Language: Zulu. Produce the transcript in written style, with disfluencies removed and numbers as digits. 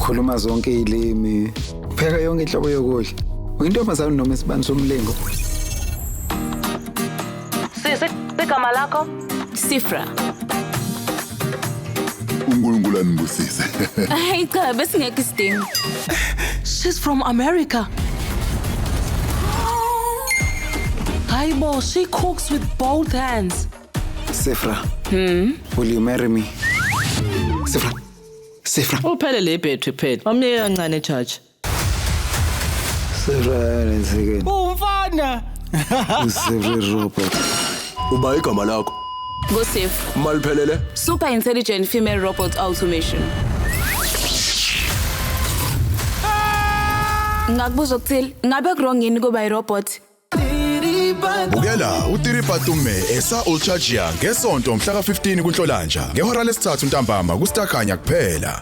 Khuluma zonke izilimi. Pheka yonke inhlobo yokudla. Uyintombazane noma isibani somlingo? Igama lakho? Sifra. uNkulunkulu anibusise. Hayi cha bese ngeke isidingo. She's from America. Hayibo, she cooks with both hands. Sifra. Will you marry me? Sifra. Sifra. Uphele le battery phela. Amnike kancane charge. Sifra lensekeni. Umfana. Sifra robot. Uba igama lakho. Ngosif. Maliphelele. Super intelligent female robot automation. Ngakubuza ukuthini? Ngabe wrong yini kuba irobot? Bukela uTiripatume esa Ulchargia ngesonto mhla ka 15 kuNhlolanja ngehora lesithathu ntambama kuStakhanya kuphela.